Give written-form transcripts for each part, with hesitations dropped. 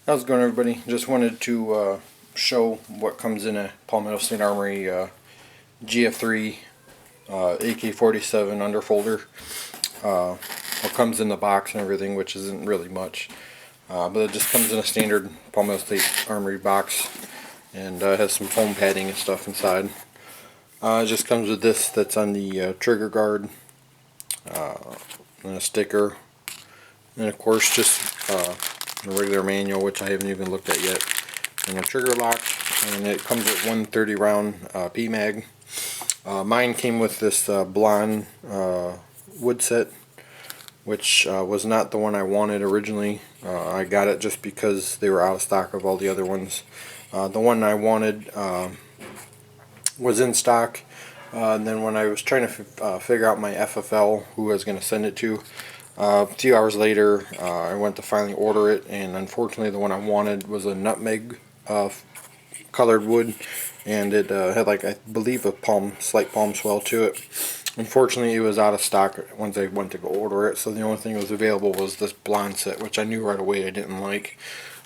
How's it going, everybody? Just wanted to show what comes in a Palmetto Armory GF3 AK47 Underfolder. What comes in the box and everything, which isn't really much, but it just comes in a standard Palmetto Armory box, and has some foam padding and stuff inside. It just comes with this that's on the trigger guard, and a sticker, and of course just a regular manual, which I haven't even looked at yet, and a trigger lock, and it comes with 130 round PMag. Mine came with this blonde wood set, which was not the one I wanted originally. I got it just because they were out of stock of all the other ones. The one I wanted was in stock, and then when I was trying to figure out my FFL, who I was going to send it to, a few hours later I went to finally order it, and unfortunately the one I wanted was a nutmeg colored wood, and it had, like, I believe a slight palm swell to it. Unfortunately it was out of stock once I went to go order it, so the only thing that was available was this blonde set, which I knew right away I didn't like.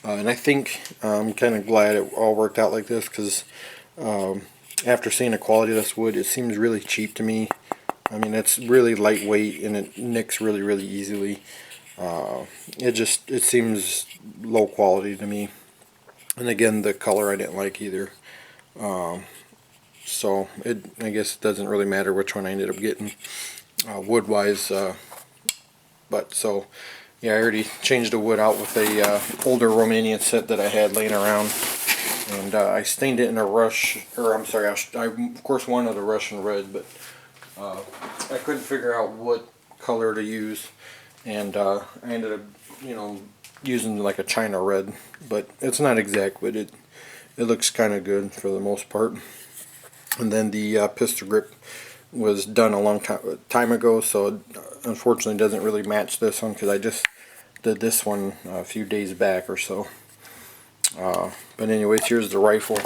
And I think I'm kind of glad it all worked out like this, because after seeing the quality of this wood, it seems really cheap to me. I mean, it's really lightweight and it nicks really easily. It seems low quality to me. And again, the color I didn't like either. So I guess it doesn't really matter which one I ended up getting wood wise. But so yeah, I already changed the wood out with a older Romanian set that I had laying around. And I stained it in a Rush, or I'm sorry, I of course wanted a Russian red, but I couldn't figure out what color to use, and I ended up, using like a China red, but it's not exact, but it looks kind of good for the most part. And then the pistol grip was done a long time ago, so it unfortunately doesn't really match this one, because I just did this one a few days back or so. But anyways, here's the rifle.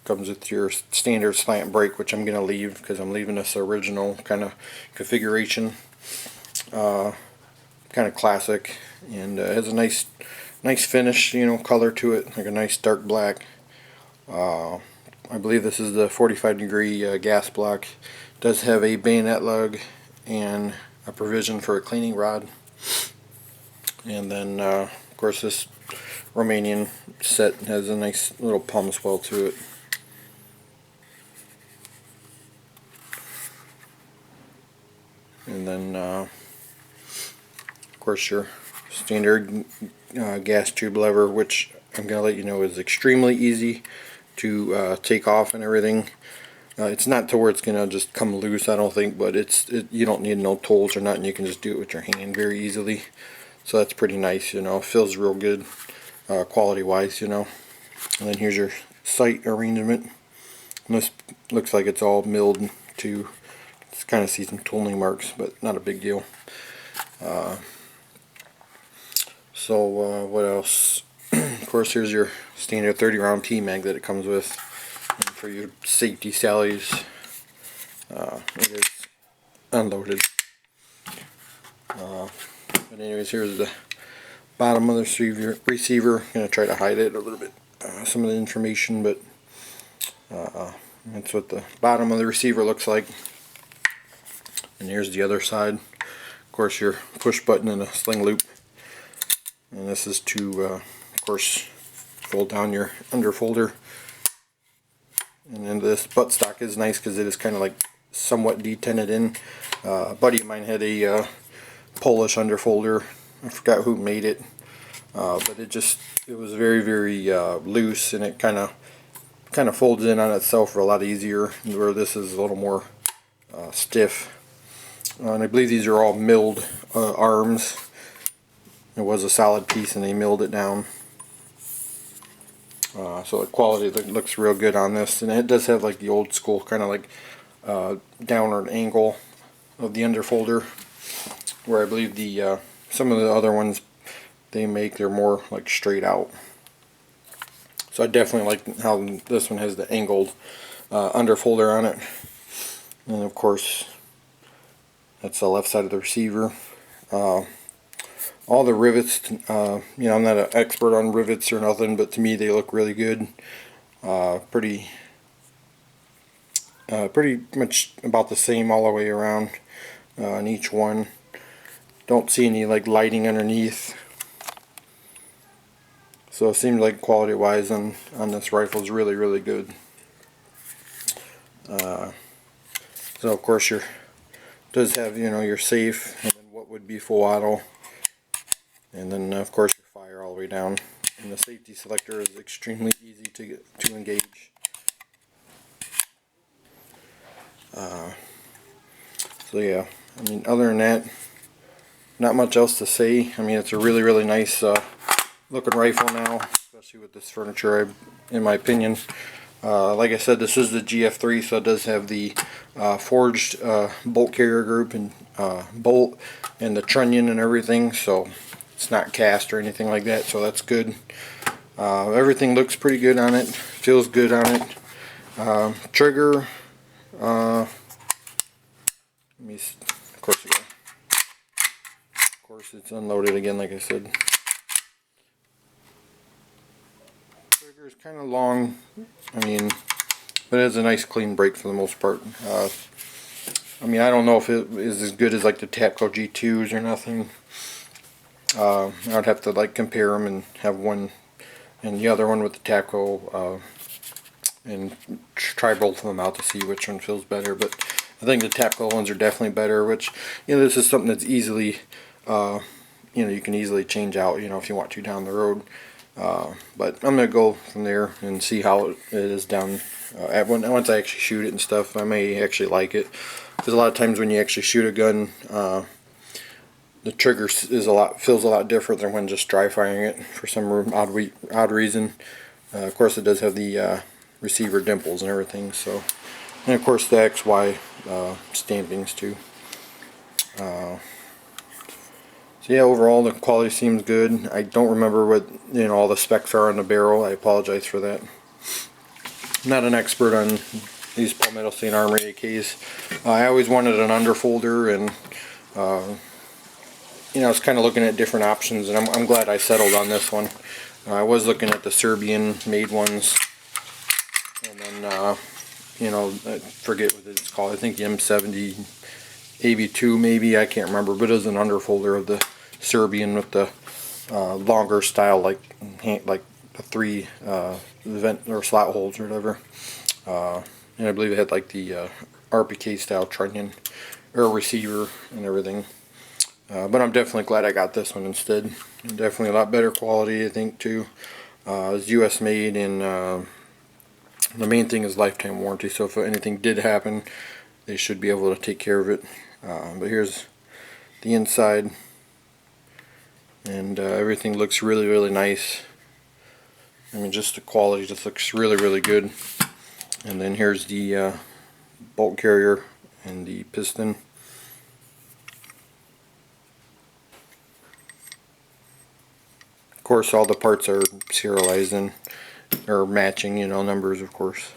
Comes with your standard slant brake, which I'm going to leave because I'm leaving this original kind of configuration. Kind of classic, and has a nice finish, color to it, like a nice dark black. I believe this is the 45-degree gas block. It does have a bayonet lug and a provision for a cleaning rod. And then of course this Romanian set has a nice little palm swell to it. And then of course your standard gas tube lever, which I'm going to let you know is extremely easy to take off and everything. It's not to where it's going to just come loose, I don't think, but you don't need no tools or nothing. You can just do it with your hand very easily. So that's pretty nice, it feels real good quality wise, And then here's your sight arrangement. And this looks like it's all milled to kind of see some tooling marks, but not a big deal. What else? Of course, here's your standard 30 round PMag that it comes with. And for your safety sallies, it is unloaded. But anyways, here's the bottom of the receiver. I'm going to try to hide it a little bit, some of the information, but that's what the bottom of the receiver looks like. And here's the other side. Of course, your push button and a sling loop. And this is to, of course, fold down your underfolder. And then this buttstock is nice because it is kind of like somewhat detented in. A buddy of mine had a Polish underfolder. I forgot who made it, but it was very loose, and it kind of folds in on itself a lot easier, where this is a little more stiff. And I believe these are all milled arms. It was a solid piece and they milled it down. So the quality looks real good on this, and it does have like the old school kind of like downward angle of the underfolder, where I believe the some of the other ones they're more like straight out. So I definitely like how this one has the angled underfolder on it. And of course that's the left side of the receiver. All the rivets, you know, I'm not an expert on rivets or nothing, but to me they look really good. Pretty much about the same all the way around on each one. Don't see any like lighting underneath. So it seems like quality wise on this rifle is really good. So of course does have, you know, your safe, and then what would be full auto, and then of course your fire all the way down. And the safety selector is extremely easy to engage. So yeah, I mean, other than that, not much else to say. I mean, it's a really nice looking rifle now, especially with this furniture, in my opinion. Like I said, this is the GF3, so it does have the forged bolt carrier group and bolt and the trunnion and everything, so it's not cast or anything like that, so that's good. Everything looks pretty good on it, feels good on it. Trigger, let me, of course it's unloaded again, like I said. Trigger is kind of long, I mean, but it has a nice clean break for the most part. I mean, I don't know if it is as good as like the Tapco G2s or nothing. I would have to like compare them and have one and the other one with the Tapco and try both of them out to see which one feels better. But I think the Tapco ones are definitely better, which, you know, this is something that's easily, you know, you can easily change out, you know, if you want to down the road. But I'm going to go from there and see how it is down once I actually shoot it and stuff. I may actually like it, because a lot of times when you actually shoot a gun, the trigger feels a lot different than when just dry firing it for some odd reason. Of course, it does have the receiver dimples and everything. So, and of course the XY stampings too. So yeah, overall the quality seems good. I don't remember what, you know, all the specs are on the barrel. I apologize for that. I'm not an expert on these Palmetto Armory AKs. I always wanted an underfolder, and you know, I was kind of looking at different options, and I'm glad I settled on this one. I was looking at the Serbian made ones, and then you know, I forget what it's called. I think the M70 AB2 maybe, I can't remember, but it was an underfolder of the Serbian with the longer style, like the 3 vent or slot holes or whatever. And I believe it had like the RPK style trunnion or receiver and everything. But I'm definitely glad I got this one instead. Definitely a lot better quality, I think, too. It's US made, and the main thing is lifetime warranty, so if anything did happen, they should be able to take care of it. But here's the inside, and everything looks really nice. I mean, just the quality just looks really good. And then here's the bolt carrier and the piston. Of course, all the parts are serialized and or matching, you know, numbers, of course.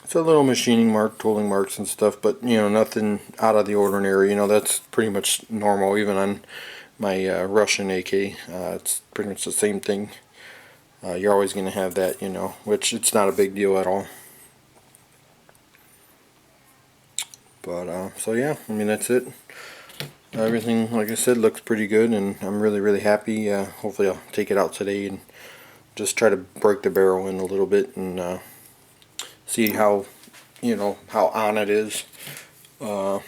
It's a little machining mark, tooling marks and stuff, but, you know, nothing out of the ordinary. You know, that's pretty much normal, even on my Russian AK. It's pretty much the same thing. You're always going to have that, you know, which it's not a big deal at all. But so yeah, I mean, that's it. Everything, like I said, looks pretty good, and I'm really happy. Hopefully I'll take it out today and just try to break the barrel in a little bit and see how, you know, how on it is. And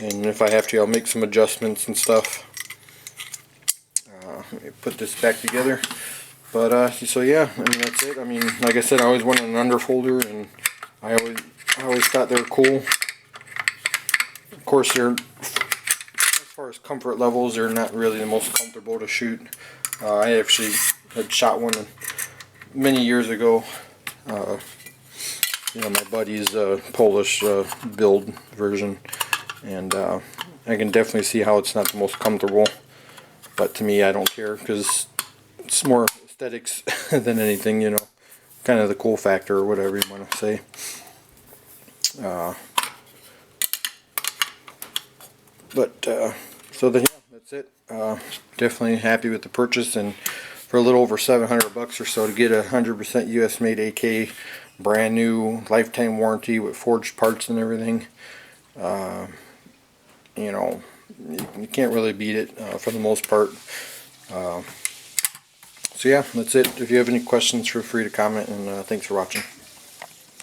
if I have to, I'll make some adjustments and stuff. Let me put this back together. But so yeah, I mean, that's it. I mean, like I said, I always wanted an underfolder, and I always thought they were cool. Of course, they're, as far as comfort levels, they're not really the most comfortable to shoot. I actually had shot one many years ago. You know, my buddy's Polish build version, and I can definitely see how it's not the most comfortable. But to me, I don't care, because it's more aesthetics than anything, you know, kind of the cool factor or whatever you want to say. But so then, yeah, that's it. Definitely happy with the purchase, and for a little over $700 or so to get a 100% US made AK, brand new, lifetime warranty with forged parts and everything. You know, you can't really beat it for the most part. So yeah, that's it. If you have any questions, feel free to comment, and thanks for watching.